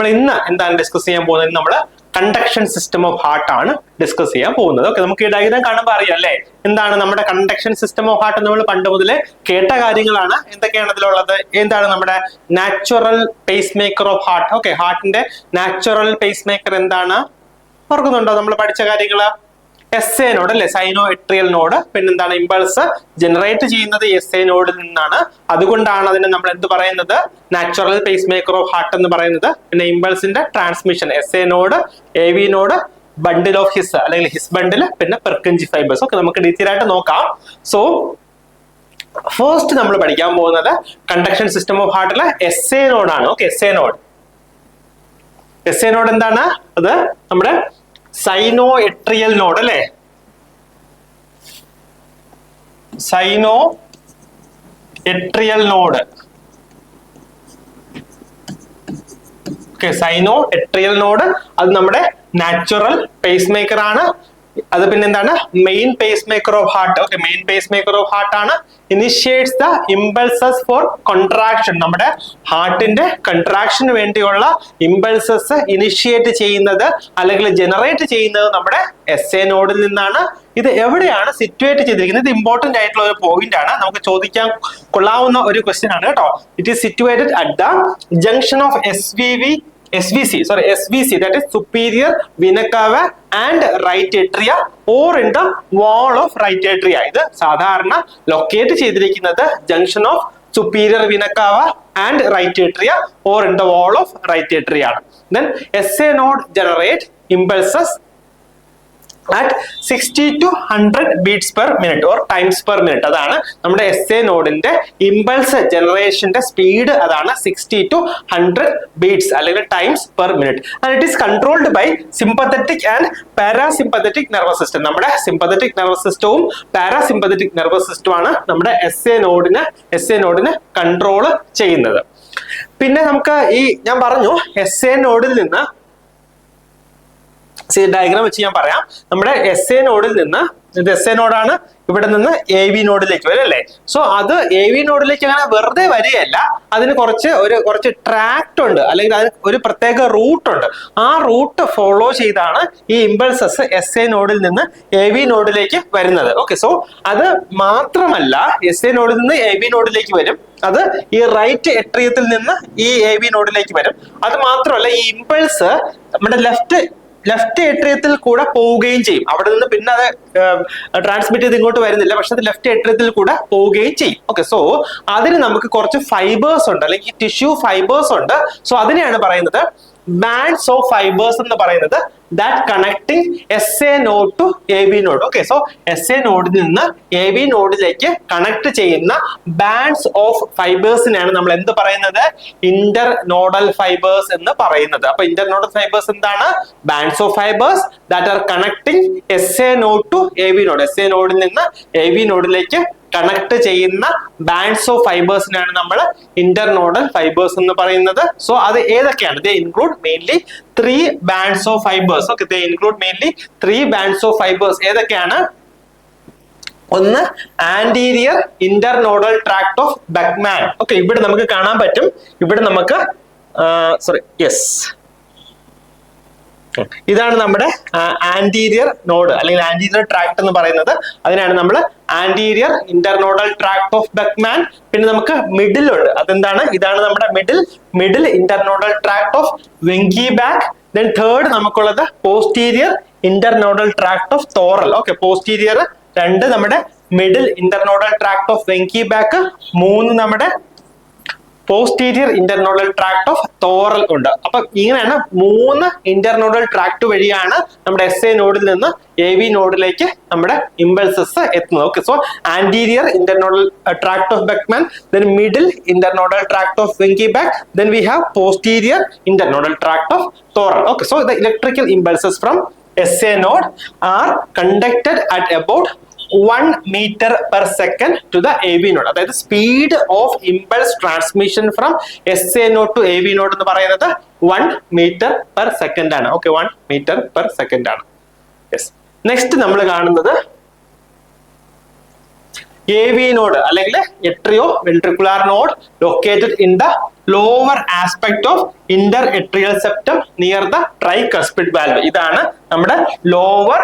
നമ്മൾ ഇന്ന് എന്താണ് ഡിസ്കസ് ചെയ്യാൻ പോകുന്നത്? നമ്മൾ കണ്ടക്ഷൻ സിസ്റ്റം ഓഫ് ഹാർട്ട് ആണ് ഡിസ്കസ് ചെയ്യാൻ പോകുന്നത്. ഓക്കെ, നമുക്ക് ഈ ഡയഗ്രാം കാണുമ്പോൾ അറിയാം അല്ലേ എന്താണ് നമ്മുടെ കണ്ടക്ഷൻ സിസ്റ്റം ഓഫ് ഹാർട്ട്. നമ്മൾ പണ്ട് മുതലേ കേട്ട കാര്യങ്ങളാണ്. എന്തൊക്കെയാണ് ഇതിലുള്ളത്? എന്താണ് നമ്മുടെ natural pacemaker of heart? Okay, ഹാർട്ടിന്റെ നാച്ചുറൽ പേസ് മേക്കർ എന്താണ്? ഓർക്കുന്നുണ്ടോ നമ്മൾ പഠിച്ച കാര്യങ്ങള്? SA നോഡ് അല്ലെ, സൈനോ എട്രിയൽ നോഡ്. പിന്നെന്താണ് ഇമ്പൾസ് ജനറേറ്റ് ചെയ്യുന്നത് SA നോഡിൽ നിന്നാണ്. അതുകൊണ്ടാണ് അതിനെ നമ്മൾ എന്ത് പറയുന്നത്? Natural pacemaker of heart എന്ന് പറയുന്നത്. പിന്നെ ഇമ്പൾസിന്റെ transmission SA node, AV node, bundle of His അല്ലെങ്കിൽ ഹിസ് ബണ്ടിൽ, പിന്നെ പെർക്കഞ്ചി ഫൈബേഴ്സ്. ഒക്കെ നമുക്ക് ഡീറ്റെയിൽ ആയിട്ട് നോക്കാം. സോ ഫസ്റ്റ് നമ്മൾ പഠിക്കാൻ പോകുന്നത് കണ്ടക്ഷൻ സിസ്റ്റം ഓഫ് ഹാർട്ടിലെ SA നോഡാണ്. Okay, SA node. SA node എന്താണ്? അത് നമ്മുടെ സൈനോ എട്രിയൽ നോഡ് അല്ലെ, sinoatrial node. Okay, sinoatrial node അത് നമ്മുടെ നാച്ചുറൽ പേസ് മേക്കർ ആണ്. അത് പിന്നെ എന്താണ്? Main pacemaker of heart. Okay, main pacemaker of heart ആണ്. Initiates the impulses for contraction. നമ്മുടെ ഹാർട്ടിന്റെ കൺട്രാക്ഷന് വേണ്ടിയുള്ള ഇമ്പൾസസ് ഇനിഷ്യേറ്റ് ചെയ്യുന്നത് അല്ലെങ്കിൽ ജനറേറ്റ് ചെയ്യുന്നത് നമ്മുടെ SA നോഡിൽ നിന്നാണ്. ഇത് എവിടെയാണ് സിറ്റുവേറ്റ് ചെയ്തിരിക്കുന്നത്? ഇത് ഇമ്പോർട്ടന്റ് ആയിട്ടുള്ള ഒരു പോയിന്റ് ആണ്. നമുക്ക് ചോദിക്കാൻ കൊള്ളാവുന്ന ഒരു ക്വസ്റ്റ്യൻ ആണ് കേട്ടോ. It is situated at the junction of SVC, that is superior vena cava and right atria or in the wall of right atria. ഇത് സാധാരണ ലൊക്കേറ്റ് ചെയ്തിരിക്കുന്നത് junction of superior vena cava and right atria or in the wall of right atria ആണ്. Then SA node generate impulses at 60 to 100 beats per minute or times per minute. അതാണ് നമ്മുടെ SA നോഡിന്റെ impulse ജനറേഷന്റെ speed. അതാണ് 60 to 100 beats അല്ലെങ്കിൽ times per minute. And it is controlled by sympathetic and parasympathetic nervous system. നമ്മുടെ sympathetic nervous സിസ്റ്റവും parasympathetic nervous സിസ്റ്റവും ആണ് നമ്മുടെ SA നോഡിനെ കൺട്രോൾ ചെയ്യുന്നത്. പിന്നെ നമുക്ക് ഞാൻ പറഞ്ഞു SA നോഡിൽ നിന്ന് ഡയഗ്രാം വെച്ച് ഞാൻ പറയാം. നമ്മുടെ SA നോഡിൽ നിന്ന്, ഇത് SA നോഡാണ്, ഇവിടെ നിന്ന് AV നോഡിലേക്ക് വരും അല്ലേ. സോ അത് AV നോഡിലേക്ക് അങ്ങനെ വെറുതെ വരികയല്ല, അതിന് കുറച്ച് ട്രാക്ട് ഉണ്ട് അല്ലെങ്കിൽ അതിന് ഒരു പ്രത്യേക റൂട്ട് ഉണ്ട്. ആ റൂട്ട് ഫോളോ ചെയ്താണ് ഈ ഇമ്പൾസസ് SA നോഡിൽ നിന്ന് AV നോഡിലേക്ക് വരുന്നത്. ഓക്കെ, സോ അത് മാത്രമല്ല SA നോഡിൽ നിന്ന് AV നോഡിലേക്ക് വരും. അത് ഈ റൈറ്റ് എട്രിയത്തിൽ നിന്ന് ഈ AV നോഡിലേക്ക് വരും. അത് മാത്രമല്ല ഈ ഇമ്പൾസ് നമ്മുടെ ലെഫ്റ്റ് എട്രിയത്തിൽ കൂടെ പോവുകയും ചെയ്യും. അവിടെ നിന്ന് പിന്നെ അത് ട്രാൻസ്മിറ്റ് ചെയ്ത് ഇങ്ങോട്ട് വരുന്നില്ല, പക്ഷെ അത് ലെഫ്റ്റ് എട്രിയത്തിൽ കൂടെ പോവുകയും ചെയ്യും. ഓക്കെ, സോ അതിന് നമുക്ക് കുറച്ച് ഫൈബേഴ്സ് ഉണ്ട് അല്ലെങ്കിൽ ടിഷ്യൂ ഫൈബേഴ്സ് ഉണ്ട്. സോ അതിനെയാണ് പറയുന്നത് bands of fibers എന്ന് പറയുന്നത് that connecting SA node to AV node. Okay, so SA നോഡിൽ നിന്ന് AV നോഡിലേക്ക് കണക്ട് ചെയ്യുന്ന bands of fibers നെയാണ് നമ്മൾ എന്ത് പറയുന്നത്? ഇന്റർനോഡൽ ഫൈബേഴ്സ് എന്ന് പറയുന്നത്. അപ്പൊ ഇന്റർനോഡൽ ഫൈബേഴ്സ് എന്താണ്? bands of fibers that are connecting SA node to AV node. SA നോഡിൽ നിന്ന് AV നോഡിലേക്ക് കണക്ട് ചെയ്യുന്ന ബാൻഡ്സ് ഓഫ് ഫൈബേഴ്സിനാണ് നമ്മൾ ഇന്റർനോഡൽ ഫൈബേഴ്സ് എന്ന് പറയുന്നത്. സോ അത് ഏതൊക്കെയാണ്? ദേ include mainly 3 bands of fibers. Okay, they include mainly 3 bands of fibers. ഏതൊക്കെയാണ്? ഒന്ന് anterior internodal tract of Bachmann. Okay, ഇവിടെ നമുക്ക് കാണാൻ പറ്റും. ഇവിടെ നമുക്ക് ഇതാണ് നമ്മുടെ ആന്റീരിയർ നോഡ് അല്ലെങ്കിൽ ആന്റീരിയർ ട്രാക്ട് എന്ന് പറയുന്നത്. അതിനാണ് നമ്മൾ anterior internodal tract of Bachmann. പിന്നെ നമുക്ക് മിഡിൽ ഉണ്ട്. അതെന്താണ്? ഇതാണ് നമ്മുടെ middle internodal tract of Wenckebach. Then third നമുക്കുള്ളത് posterior internodal tract of Thorel. Okay, posterior 2 നമ്മുടെ middle internodal tract of Wenckebach, 3 നമ്മുടെ പോസ്റ്റീരിയർ ഇന്റർനോഡൽ ട്രാക്ട് ഓഫ് തോറൽ ഉണ്ട്. അപ്പൊ ഇങ്ങനെയാണ് 3 ഇന്റർനോഡൽ ട്രാക്ട് വഴിയാണ് നമ്മുടെ SA നോഡിൽ നിന്ന് AV നോഡിലേക്ക് നമ്മുടെ ഇമ്പൾസസ് എത്തുന്നത്. Okay, so anterior internodal tract of Bachmann, then middle internal tract of Wenckebach back, then we have posterior internal tract of Thorel. Okay, so the electrical impulses from SA node are conducted at about 1 meter per second to the AV node. അതായത് speed of impulse transmission from SA node to AV node എന്ന് പറയുന്നത് 1 meter per second ആണ്. Okay, 1 meter per second ആണ്. Yes, next നമ്മൾ കാണുന്നത് AV node അല്ലെങ്കിൽ atrial ventricular node located in the lower aspect of interatrial septum near the tricuspid valve. ഇതാണ് നമ്മുടെ lower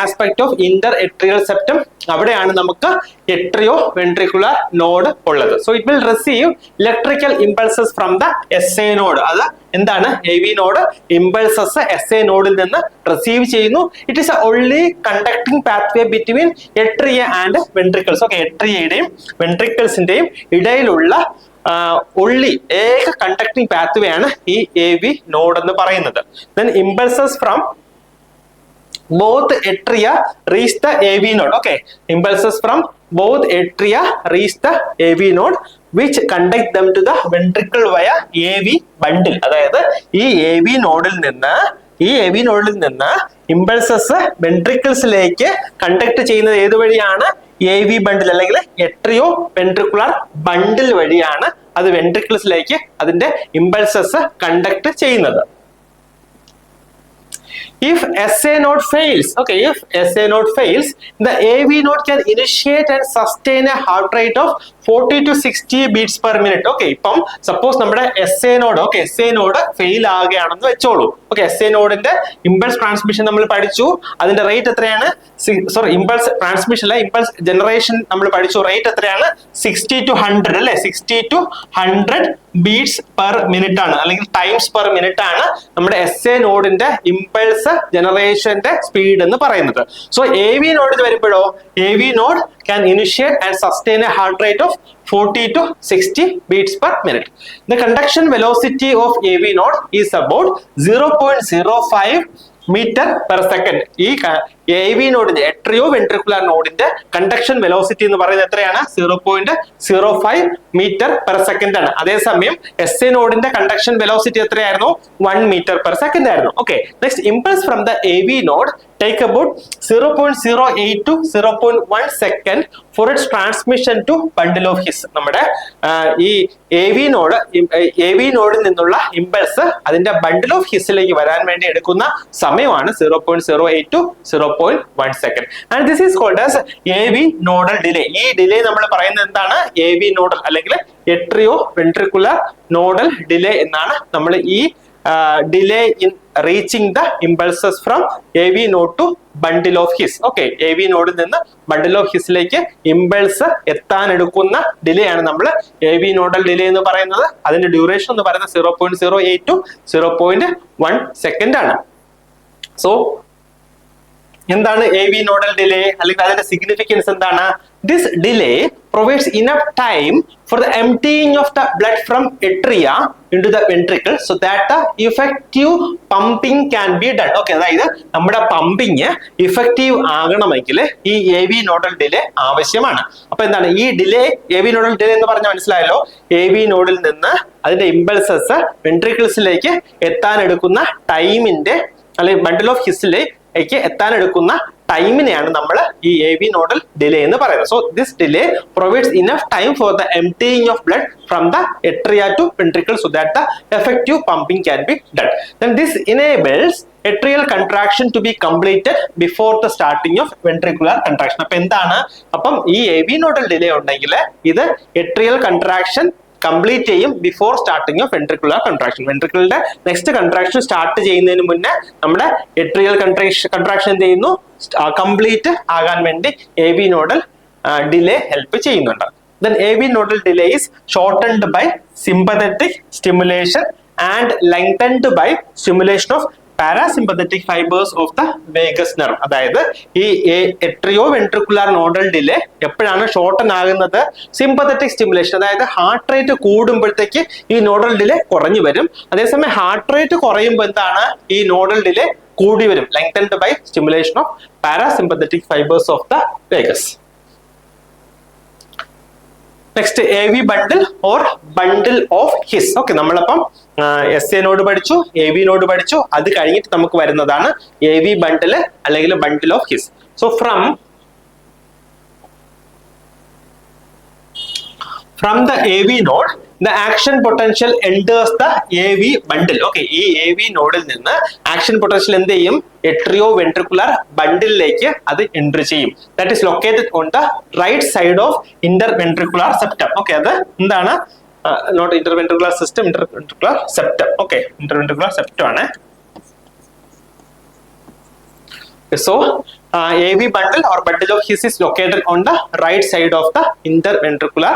aspect of Inter atrial septum. അവിടെയാണ് നമുക്ക് എട്രിയോ ventricular node ഉള്ളത്. So it will receive electrical impulses from the SA node. അത് എന്താണ്? AV node impulses SA നോഡിൽ നിന്ന് receive ചെയ്യുന്നു. It is only conducting pathway between atria and ventricles. Okay, എട്രിയയുടെയും വെൻട്രിക്കിൾസിന്റെയും ഇടയിലുള്ള only ഏക കണ്ടക്ടിങ് പാത്വേ ആണ് ഈ AV നോഡ് എന്ന് പറയുന്നത്. Then impulses from both atria reach the AV node. Okay, impulses from both atria reach the AV node which conduct them to the ventricle via AV bundle. അതായത് ഈ AV നോഡിൽ നിന്ന് impulses വെൻട്രിക്കിൾസിലേക്ക് conduct ചെയ്യുന്നത് ഏത് വഴിയാണ്? AV bundle അല്ലെങ്കിൽ എട്രിയോ ventricular ബണ്ടിൽ വഴിയാണ് അത് വെൻട്രിക്കിൾസിലേക്ക് അതിന്റെ ഇമ്പൾസസ് കണ്ടക്ട് ചെയ്യുന്നത്. If SA node fails, okay, if SA node fails, the AV node can initiate and sustain a heart rate of 40 to 60 beats per minute. Okay, ഇപ്പം suppose നമ്മുടെ SA node, okay, SA node fail ആകുകയാണെന്ന് വെച്ചോളൂ. Okay, SA നോഡിന്റെ impulse transmission നമ്മൾ പഠിച്ചു. അതിന്റെ rate എത്രയാണ്? Sorry, impulse transmission അല്ല, ഇമ്പൾസ് ജനറേഷൻ നമ്മൾ പഠിച്ചു. റേറ്റ് എത്രയാണ്? 60 to 100 അല്ലെ? 60 to 100 ബീറ്റ്സ് പെർ മിനിറ്റ് ആണ്, അല്ലെങ്കിൽ ടൈംസ് പെർ മിനിറ്റ് ആണ് നമ്മുടെ SA നോഡിന്റെ ഇമ്പൾസ് ജനറേഷന്റെ സ്പീഡ് എന്ന് പറയുന്നത്. സോ AV നോഡിൽ വരുമ്പോഴോ, AV node can initiate and sustain a heart rate of 40 to 60 beats per minute. The conduction velocity of AV node is about 0.05 meter per second. ഈ AV നോഡിന്റെ എട്രിയോ ventricular നോഡിന്റെ conduction velocity എന്ന് പറയുന്നത് എത്രയാണ്? 0.05 metre per second ആണ്. അതേസമയം SA നോഡിന്റെ conduction velocity എത്രയായിരുന്നു? 1 മീറ്റർ പെർ സെക്കൻഡ് ആയിരുന്നു. Okay, next impulse from the AV node take about 0.08 to 0.1 second for its transmission to bundle of His. നമ്മുടെ ഈ AV നോഡിൽ നിന്നുള്ള ഇമ്പൾസ് അതിന്റെ ബണ്ടിൽ ഓഫ് ഹിസിലേക്ക് വരാൻ വേണ്ടി എടുക്കുന്ന സമയമാണ് 0.08 to 0.1 second. And this is called as AV nodal delay. ഈ ഡിലേ നമ്മൾ പറയുന്നത് എന്താണ്? AV നോഡൽ അല്ലെങ്കിൽ എട്രിയോ വെൻട്രിക്കുലർ നോഡൽ ഡിലേ എന്നാണ് നമ്മൾ ഈ delay in reaching the impulses from AV node to bundle of His. Okay, AV നോഡിൽ നിന്ന് bundle of His lake impulse എത്താൻ എടുക്കുന്ന ഡിലേ ആണ് നമ്മൾ AV നോഡൽ ഡിലേ എന്ന് പറയുന്നത്. അതിന്റെ ഡ്യൂറേഷൻ എന്ന് പറയുന്നത് 0.08 to 0.1 സെക്കൻഡ് ആണ്. സോ എന്താണ് AV നോഡൽ ഡിലേ അല്ലെങ്കിൽ അതിന്റെ സിഗ്നിഫിക്കൻസ് എന്താണ്? This delay provides enough time for the emptying of the blood from atria into the ventricle so that the effective pumping can be done. Okay, അതായത് നമ്മുടെ pumping effective ആകണമെങ്കിൽ ഈ AV nodal delay ആവശ്യമാണ്. അപ്പൊ എന്താണ് ഈ delay? AV nodal delay എന്ന് പറഞ്ഞാൽ മനസ്സിലായല്ലോ. AV നോഡിൽ നിന്ന് അതിന്റെ ഇമ്പൾസസ് വെൻട്രിക്കിൾസിലേക്ക് എത്താൻ എടുക്കുന്ന ടൈമിന്റെ അല്ലെങ്കിൽ ബണ്ടിൽ ഓഫ് ഹിസിലേക്ക് എത്താൻ എടുക്കുന്ന ടൈമിനെയാണ് നമ്മൾ ഈ AV നോഡൽ ഡിലേ എന്ന് പറയുന്നത്. So this delay provides enough time for the emptying of blood from the atria to ventricle so that the effective pumping can be done. Then this enables atrial contraction to be completed before the starting of ventricular contraction. അപ്പൊ എന്താണ്? അപ്പം ഈ AV nodal delay ഉണ്ടെങ്കിൽ ഇത് atrial contraction complete ചെയ്യും before starting of ventricular contraction. വെൻട്രിക്കിളിന്റെ next contraction start ചെയ്യുന്നതിന് മുന്നേ നമ്മുടെ എട്രിയൽ കൺട്രാക്ഷൻ എന്ത് ചെയ്യുന്നു? കംപ്ലീറ്റ് ആകാൻ വേണ്ടി AV നോഡൽ ഡിലേ ഹെൽപ്പ് ചെയ്യുന്നുണ്ട്. Then AV nodal delay is shortened by sympathetic stimulation and lengthened by stimulation of parasympathetic fibers of the vagus nerve. അതായത് ഈ എട്രിയോ വെൻട്രിക്കുലർ നോഡൽ ഡിലേ എപ്പോഴാണ് ഷോർട്ടൻ ആകുന്നത്? Sympathetic stimulation, അതായത് heart rate കൂടുമ്പോഴത്തേക്ക് ഈ nodal delay കുറഞ്ഞു വരും. അതേസമയം ഹാർട്ട് റേറ്റ് കുറയുമ്പോൾ എന്താണ്? ഈ നോഡൽ ഡിലേ കൂടി വരും. Lengthened by stimulation of parasympathetic fibres of the vagus. Next AV bundle or bundle of His. Okay, നമ്മളപ്പം SA നോഡ് പഠിച്ചു, AV നോഡ് പഠിച്ചു. അത് കഴിഞ്ഞിട്ട് നമുക്ക് വരുന്നതാണ് AV ബണ്ടിൽ അല്ലെങ്കിൽ bundle of His. So from the AV node the action potential enters the AV bundle. Okay, ഈ AV നോഡിൽ നിന്ന് ആക്ഷൻ പൊട്ടൻഷ്യൽ എന്ത് ചെയ്യും? atrioventricular ബണ്ടിലേക്ക് അത് എൻട്രി ചെയ്യും. That is located on the right side of interventricular septum. Okay, അത് എന്താണ്? Not interventricular system, interventricular septum. Okay, interventricular septum ആണ്. So AV bundle or bundle of His is located on the right side of the interventricular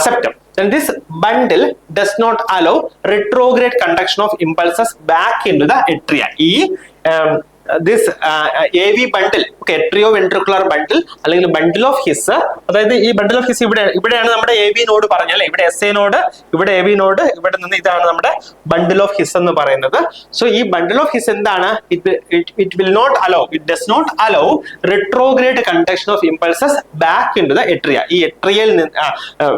septum. And this bundle does not allow retrograde conduction of impulses back into the atria. This AV bundle, okay, atrioventricular bundle അല്ലെങ്കിൽ bundle of His, അതായത് ഈ bundle of His ഇവിടെയാണ് നമ്മുടെ AV node പറഞ്ഞല്ലേ, ഇവിടെ SA node, ഇവിടെ AV node, ഇവിടെ നിന്ന് ഇതാണ് നമ്മുടെ bundle of His എന്ന് പറയുന്നത്. സോ ഈ bundle of His എന്താണ്? It will not allow, it does not allow retrograde conduction of impulses back into the atria. ഈ എട്രിയയിൽ നിന്ന്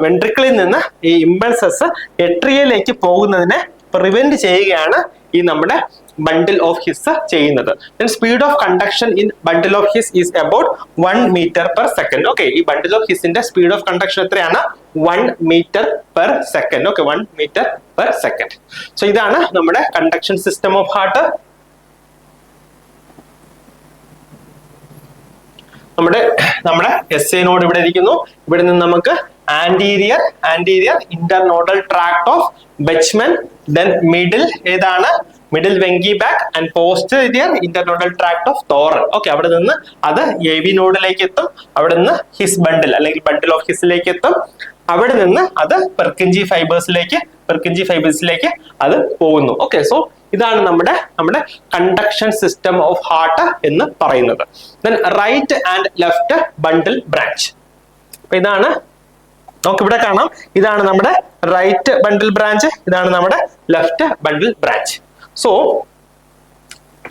വെൻട്രിക്കിളിൽ നിന്ന് ഈ ഇമ്പൾസസ് എട്രിയയിലേക്ക് പോകുന്നതിനെ പ്രിവെന്റ് ചെയ്യുകയാണ് ഈ നമ്മുടെ bundle of His ചെയ്യുന്നത്. Then speed of conduction in bundle of His is about 1 meter per second. Okay, ഈ bundle of His ന്റെ speed of conduction എത്രയാണ്? 1 meter per second. Okay, 1 meter per second. So ഇതാണ് നമ്മുടെ conduction system of heart. നമ്മുടെ SA node ഇവിടെ ഇരിക്കുന്നു. ഇവിടെ നിന്ന് നമുക്ക് anterior internodal tract of Bachmann, then middle ഏതാണ്? Middle Wenckebach and posterior internodal tract of Thorel. Okay, അവിടെ നിന്ന് അത് AV നോഡിലേക്ക് എത്തും. അവിടെ നിന്ന് ഹിസ് ബണ്ടിൽ അല്ലെങ്കിൽ ബണ്ടിൽ ഓഫ് ഹിസിലേക്ക് എത്തും. അവിടെ നിന്ന് അത് പെർക്കിഞ്ചി ഫൈബേഴ്സിലേക്ക് അത് പോകുന്നു. ഓക്കെ, സോ ഇതാണ് നമ്മുടെ കണ്ടക്ഷൻ സിസ്റ്റം ഓഫ് ഹാർട്ട് എന്ന് പറയുന്നത്. Then right and left bundle branch. അപ്പൊ ഇതാണ് നമുക്കിവിടെ കാണാം. ഇതാണ് നമ്മുടെ റൈറ്റ് ബണ്ടിൽ ബ്രാഞ്ച്, ഇതാണ് നമ്മുടെ left bundle branch. So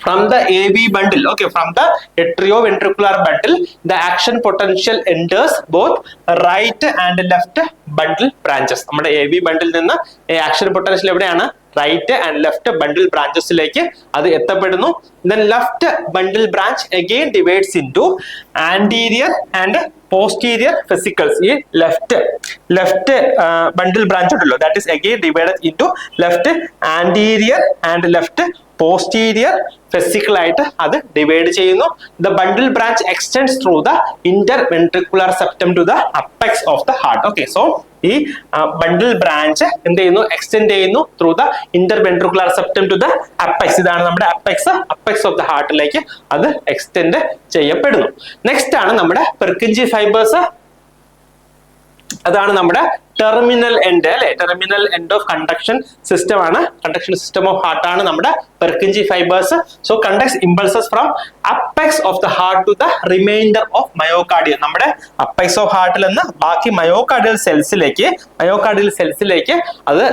from the AV bundle, okay, from the atrioventricular bundle, the action potential enters both right and left bundle branches. നമ്മുടെ AV bundle നിന്ന് action potential എവിടെയാണ്? റൈറ്റ് ആൻഡ് ലെഫ്റ്റ് ബണ്ടിൽ ബ്രാഞ്ചസിലേക്ക് അത് എത്തപ്പെടുന്നു. Then left bundle branch again divides into anterior and posterior fascicles. ഈ left bundle branch ഉണ്ടല്ലോ, that is again divided into left anterior and left posterior fascicle ആയിട്ട് അത് divide ചെയ്യുന്നു. The bundle branch extends through the interventricular septum to the apex of the heart. Okay, so ഈ ബണ്ടിൽ branch എന്ത് ചെയ്യുന്നു? Extend ചെയ്യുന്നു through the interventricular septum to the apex. ഇതാണ് നമ്മുടെ apex of the ഹാർട്ടിലേക്ക് അത് എക്സ്റ്റെൻഡ് ചെയ്യപ്പെടുന്നു. നെക്സ്റ്റ് ആണ് നമ്മുടെ പെർക്കിഞ്ചി ഫൈബേഴ്സ്. അതാണ് നമ്മുടെ ടെർമിനൽ എൻഡ് അല്ലെ, terminal end of conduction system ആണ്. കണ്ടക്ഷൻ സിസ്റ്റം ഓഫ് ഹാർട്ട് ആണ് നമ്മുടെ Purkinje fibres. So conducts impulses from apex of the heart to the remainder of myocardium. നമ്മുടെ അപ്പെക്സ് ഓഫ് ഹാർട്ടിൽ നിന്ന് ബാക്കി മയോകാർഡിയൽ സെൽസിലേക്ക് അത്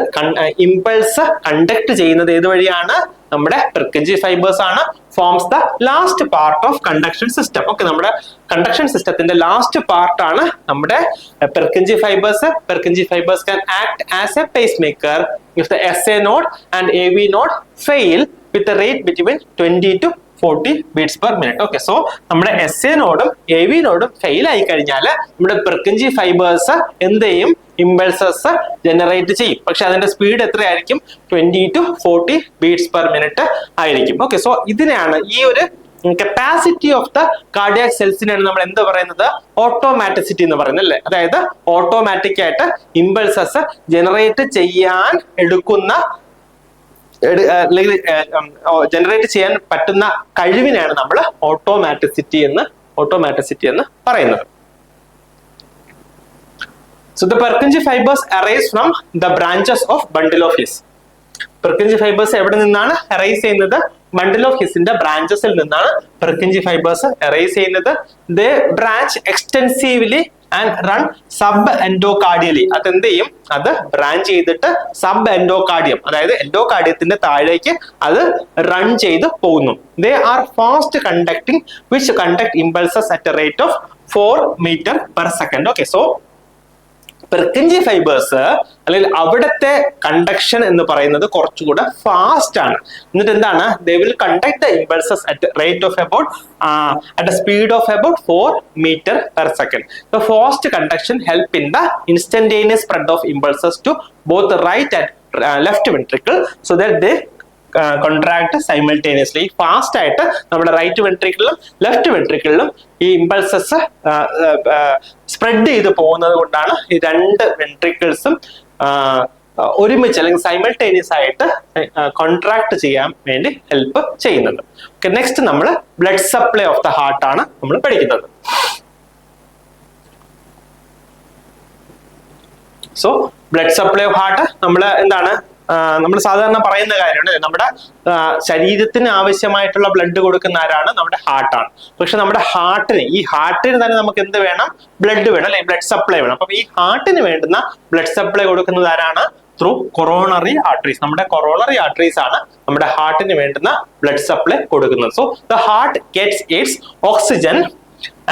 ഇമ്പൾസ് കണ്ടക്ട് ചെയ്യുന്നത് ഏത് വഴിയാണ്? നമ്മുടെ പെർക്കിഞ്ചി ഫൈബേഴ്സ് ആണ്. Forms the last part of conduction system. Okay, നമ്മുടെ കണ്ടക്ഷൻ സിസ്റ്റത്തിന്റെ ലാസ്റ്റ് പാർട്ട് ആണ് നമ്മുടെ Purkinje fibres. Purkinje fibers can act as a pacemaker if the SA node and AV node fail with a rate between 20 to 40 beats per minute. Okay, so നമ്മുടെ SA നോഡും AV നോഡും fail ആയി കഴിഞ്ഞാൽ നമ്മുടെ Purkinje fibres എന്ത് ചെയ്യും? Impulses generate ചെയ്യും. പക്ഷെ അതിന്റെ സ്പീഡ് എത്രയായിരിക്കും? 20 to 40 beats per minute ആയിരിക്കും. ഓക്കെ, സോ ഇതിനെയാണ് ഈ ഒരു കപ്പാസിറ്റി ഓഫ് ദ കാർഡിയാക് സെൽസിനാണ് നമ്മൾ എന്ത് പറയുന്നത്? ഓട്ടോമാറ്റിസിറ്റി എന്ന് പറയുന്നത് അല്ലേ. അതായത് ഓട്ടോമാറ്റിക് ആയിട്ട് ഇമ്പൾസസ് ജനറേറ്റ് ചെയ്യാൻ പറ്റുന്ന കഴിവിനെയാണ് നമ്മൾ ഓട്ടോമാറ്റിസിറ്റി എന്ന് പറയുന്നത്. So the Purkinje fibers arise from the branches of bundle of His. Purkinje fibers എവിടെ നിന്നാണ് അറൈസ് ചെയ്യുന്നത്? ബണ്ടിൽ ഓഫ് ഹിസിന്റെ ബ്രാഞ്ചസിൽ നിന്നാണ് Purkinje fibers അറൈസ് ചെയ്യുന്നത്. They branch extensively and run subendocardially. അതെന്ത് ചെയ്യും? അത് ബ്രാഞ്ച് ചെയ്തിട്ട് സബ് എൻഡോകാർഡിയം, അതായത് എൻഡോകാർഡിയത്തിന്റെ താഴേക്ക് അത് റൺ ചെയ്ത് പോകുന്നു. They are fast conducting which conduct impulses at a rate of 4 meter per second. Okay, so Purkinje fibres അല്ലെങ്കിൽ അവിടുത്തെ കണ്ടക്ഷൻ എന്ന് പറയുന്നത് കുറച്ചുകൂടെ ഫാസ്റ്റ് ആണ്. എന്നിട്ട് എന്താണ്, they will conduct the impulses at rate of about at a speed of about 4 meter per second. The fast conduction help in the instantaneous spread of impulses to both the right and left ventricle so that they contract simultaneously. Fast ആയിട്ട് നമ്മുടെ right വെൻട്രിക്കിളിലും left വെൻട്രിക്കിളിലും ഈ impulses spread ചെയ്ത് പോകുന്നത് കൊണ്ടാണ് ഈ രണ്ട് വെൻട്രിക്കിൾസും ഒരുമിച്ച് അല്ലെങ്കിൽ സൈമൾട്ടേനിയസ് ആയിട്ട് കോൺട്രാക്ട് ചെയ്യാൻ വേണ്ടി ഹെൽപ്പ് ചെയ്യുന്നത്. ഓക്കെ, നെക്സ്റ്റ് നമ്മൾ blood supply of the heart ആണ് നമ്മൾ പഠിക്കുന്നത്. So blood supply of heart നമ്മൾ എന്താണ്, നമ്മൾ സാധാരണ പറയുന്ന കാര്യമാണ്, നമ്മുടെ ശരീരത്തിന് ആവശ്യമായിട്ടുള്ള ബ്ലഡ് കൊടുക്കുന്ന ആരാണ്, നമ്മുടെ ഹാർട്ടാണ്. പക്ഷെ നമ്മുടെ ഹാർട്ടിന്, ഈ ഹാർട്ടിന് തന്നെ നമുക്ക് എന്ത് വേണം, ബ്ലഡ് വേണം അല്ലെ, ബ്ലഡ് സപ്ലൈ വേണം. അപ്പൊ ഈ ഹാർട്ടിന് വേണ്ടുന്ന ബ്ലഡ് സപ്ലൈ കൊടുക്കുന്നത് ആരാണ്, ത്രൂ കൊറോണറി ആർട്ടറീസ്. നമ്മുടെ കൊറോണറി ആർട്ടറീസ് ആണ് നമ്മുടെ ഹാർട്ടിന് വേണ്ടുന്ന ബ്ലഡ് സപ്ലൈ കൊടുക്കുന്നത്. So the heart gets its oxygen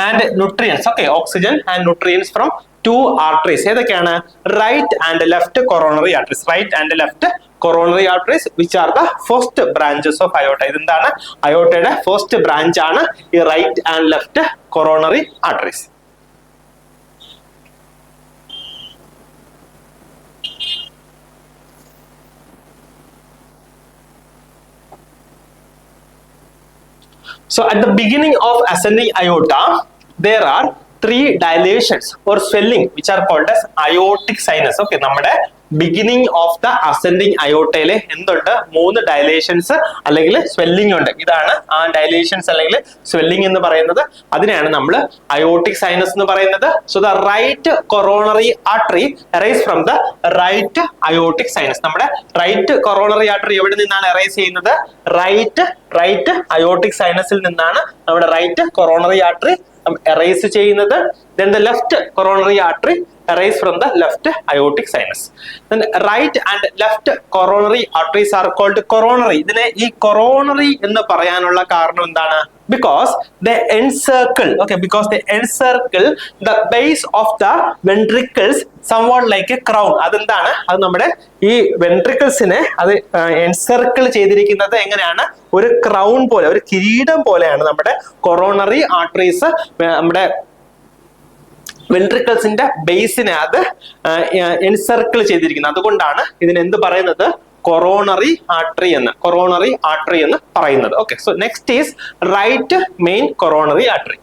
and nutrients. Okay, oxygen and nutrients from two arteries. ഏതൊക്കെയാണ്, right and left coronary arteries. Right and left coronary arteries which are the first branches of aorta. ഇതെന്താണ്, അയോട്ടയുടെ first branch ആണ് ഈ right and left coronary arteries. So at the beginning of ascending aorta there are 3 dilations or swelling which are called as aortic sinus. Okay, നമ്മുടെ beginning of the ascending അയോട്ടയിലെ എന്തുണ്ട്, 3 ഡയലേഷൻസ് അല്ലെങ്കിൽ swelling ഉണ്ട്. ഇതാണ് ആ ഡയലേഷൻസ് അല്ലെങ്കിൽ swelling എന്ന് പറയുന്നത്. അതിനെയാണ് നമ്മൾ അയോട്ടിക് സൈനസ് എന്ന് പറയുന്നത്. So the right coronary artery arise from the right aortic sinus. നമ്മുടെ റൈറ്റ് കൊറോണറി ആർട്ടറി എവിടെ നിന്നാണ് അറൈസ് ചെയ്യുന്നത്, റൈറ്റ് അയോട്ടിക് സൈനസിൽ നിന്നാണ് നമ്മുടെ റൈറ്റ് കൊറോണറി ആർട്ടറി അറൈസ് ചെയ്യുന്നത്. Then the left coronary artery arise from the left aortic sinus. Then right and left coronary arteries are called coronary. ഇതിനെ ഈ coronary എന്ന് പറയാനുള്ള കാരണം എന്താണ്, because they encircle, okay, because they encircle the base of the ventricles somewhat like a crown. അതെന്താണ്, അത് നമ്മുടെ ഈ വെൻട്രിക്കിൾസിനെ അത് എൻസർക്കിൾ ചെയ്തിരിക്കുന്നത് എങ്ങനെയാണ്, ഒരു ക്രൗൺ പോലെ, ഒരു കിരീടം പോലെയാണ് നമ്മുടെ കൊറോണറി ആർട്ടറീസ് നമ്മുടെ വെൻട്രിക്കിൾസിന്റെ ബേസിനെ അത് എൻസർക്കിൾ ചെയ്തിരിക്കുന്നത്. അതുകൊണ്ടാണ് ഇതിന് എന്ത് പറയുന്നത്, കൊറോണറി ആർട്ടറി എന്ന് പറയുന്നത്. Okay, so next is right main coronary artery.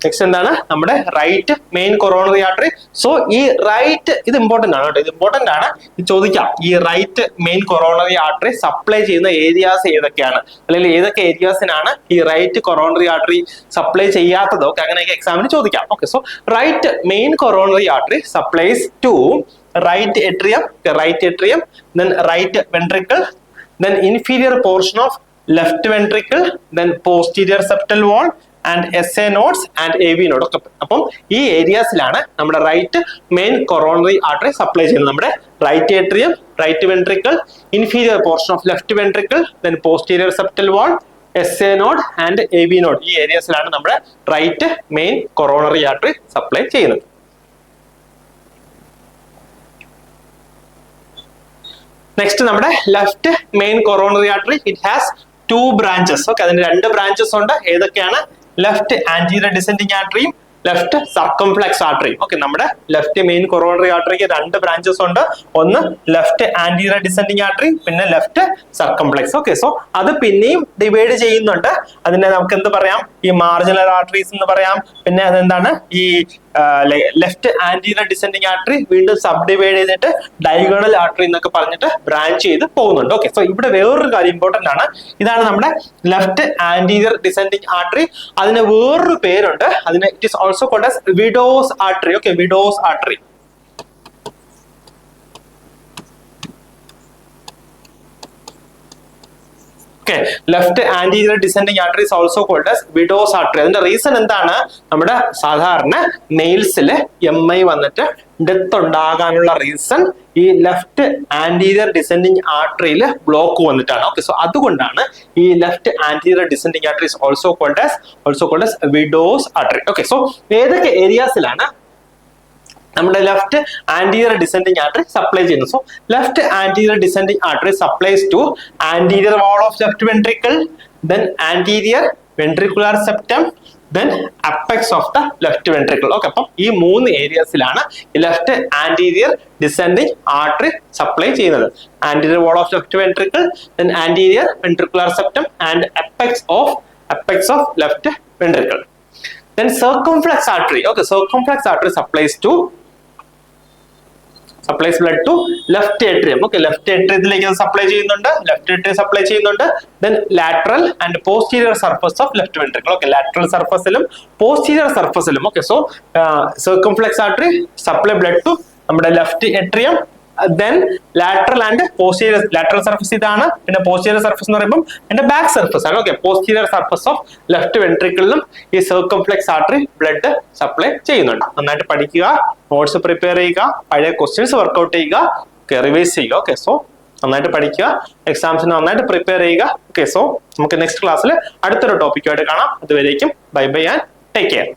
Next എന്താണ്, നമ്മുടെ right main coronary artery. So ഈ റൈറ്റ്, ഇത് ഇമ്പോർട്ടന്റ് ആണ് കേട്ടോ, ഇത് ഇമ്പോർട്ടന്റ് ആണ്, ഇത് ചോദിക്കാം. ഈ right main coronary artery supply ചെയ്യുന്ന ഏരിയാസ് ഏതൊക്കെയാണ്, അല്ലെങ്കിൽ ഏതൊക്കെ ഏരിയാസിനാണ് ഈ റൈറ്റ് കൊറോണറി ആർട്ടറി സപ്ലൈ ചെയ്യാത്തത്. ഓക്കെ, അങ്ങനെയൊക്കെ എക്സാമിന് ചോദിക്കാം. Okay, so right main coronary artery supplies to right atrium, then right ventricle, then inferior portion of left ventricle, then posterior septal wall and SA nodes and AV node. ഒക്കെ അപ്പം ഈ ഏരിയാസിലാണ് നമ്മുടെ right main coronary artery supply ചെയ്യുന്നത്. നമ്മുടെ right atrium, right ventricle, inferior portion of left ventricle, then posterior septal wall, SA node and AV node. ഈ ഏരിയാസിലാണ് നമ്മുടെ right main coronary artery supply ചെയ്യുന്നത്. നെക്സ്റ്റ് നമ്മുടെ left main coronary artery, it has 2 branches. Okay, അതിന് 2 branches ഉണ്ട്. ഏതൊക്കെയാണ്, left anterior descending ആർട്ടറിയും left circumflex artery. Okay, നമ്മുടെ ലെഫ്റ്റ് മെയിൻ കൊറോണറി ആർട്ടറിക്ക് 2 branches ഉണ്ട്. ഒന്ന് ലെഫ്റ്റ് ആന്റീരിയർ ഡിസെൻഡിങ് ആർട്ടറി, പിന്നെ ലെഫ്റ്റ് സർക്കംഫ്ലെക്സ്. ഓക്കെ, സോ അത് പിന്നെയും ഡിവൈഡ് ചെയ്യുന്നുണ്ട്. അതിനെ നമുക്ക് എന്ത് പറയാം, ഈ മാർജിനൽ ആർട്ടറീസ് എന്ന് പറയാം. പിന്നെ അതെന്താണ്, ഈ ലെഫ്റ്റ് ആന്റീരിയർ ഡിസെൻഡിങ് ആർട്ടറി വീണ്ടും സബ് ഡിവൈഡ് ചെയ്തിട്ട് ഡയഗണൽ ആർട്ടറി എന്നൊക്കെ പറഞ്ഞിട്ട് ബ്രാഞ്ച് ചെയ്ത് പോകുന്നുണ്ട്. ഓക്കെ, സോ ഇവിടെ വേറൊരു കാര്യം ഇമ്പോർട്ടന്റ് ആണ്. ഇതാണ് നമ്മുടെ ലെഫ്റ്റ് ആന്റീരിയർ ഡിസെൻഡിങ് ആർട്ടറി. അതിന് വേറൊരു പേരുണ്ട്, അതിന് it is also called as widow's artery. Okay, widow's artery. Okay. Left anterior descending artery is also called as widow's artery. അതിന്റെ റീസൺ എന്താണ്? നമ്മുടെ സാധാരണ നെയിൽസില് MI വന്നിട്ട് ഡെത്ത് ഉണ്ടാകാനുള്ള റീസൺ ഈ ലെഫ്റ്റ് ആന്റീരിയർ ഡിസെൻഡിങ് ആർട്ടറിയിൽ ബ്ലോക്ക് വന്നിട്ടാണ്. ഓക്കെ, സോ അതുകൊണ്ടാണ് ഈ left anterior descending artery is also called as widow's artery. Okay, so ഏതൊക്കെ ഏരിയാസിലാണ് നമ്മുടെ left anterior descending artery supply ചെയ്യുന്നു? So left anterior descending artery supplies to anterior wall of left ventricle, then anterior ventricular septum, then apex of the left ventricle. Okay, അപ്പം ഈ 3 ഏരിയസിലാണ് left anterior descending artery supply ചെയ്യുന്നത്. Anterior wall of left ventricle, then anterior ventricular septum and apex of left ventricle. Then circumflex artery. Okay, circumflex artery supplies blood to left atrium. Okay, left atriumത്തിലേക്ക് supply ചെയ്യുന്നുണ്ട്, left atrium supply ചെയ്യുന്നുണ്ട്. Then lateral and posterior surface of left ventricle. Okay, lateral surfaceലും posterior surfaceലും. Okay, so circumflex artery supply blood to നമ്മുടെ left atrium, then lateral and posterior. lateral surface ഇതാണ്, പിന്നെ posterior surface എന്ന് പറയുമ്പോൾ എന്റെ back surface ആണ്. Okay, posterior surface of left വെൻട്രിക്കിളിലും ഈ circumflex artery blood supply ചെയ്യുന്നുണ്ട്. നന്നായിട്ട് പഠിക്കുക, നോട്ട്സ് പ്രിപ്പയർ ചെയ്യുക, പഴയ ക്വസ്റ്റ്യൻസ് വർക്ക്ഔട്ട് ചെയ്യുക, റിവൈസ് ചെയ്യുക. ഓക്കെ, സോ നന്നായിട്ട് പഠിക്കുക, എക്സാംസിന് നന്നായിട്ട് പ്രിപ്പയർ ചെയ്യുക. ഓക്കെ, സോ നമുക്ക് നെക്സ്റ്റ് ക്ലാസ്സിൽ അടുത്തൊരു ടോപ്പിക്കുമായിട്ട് കാണാം. അതുവരേക്കും bye bye and take care.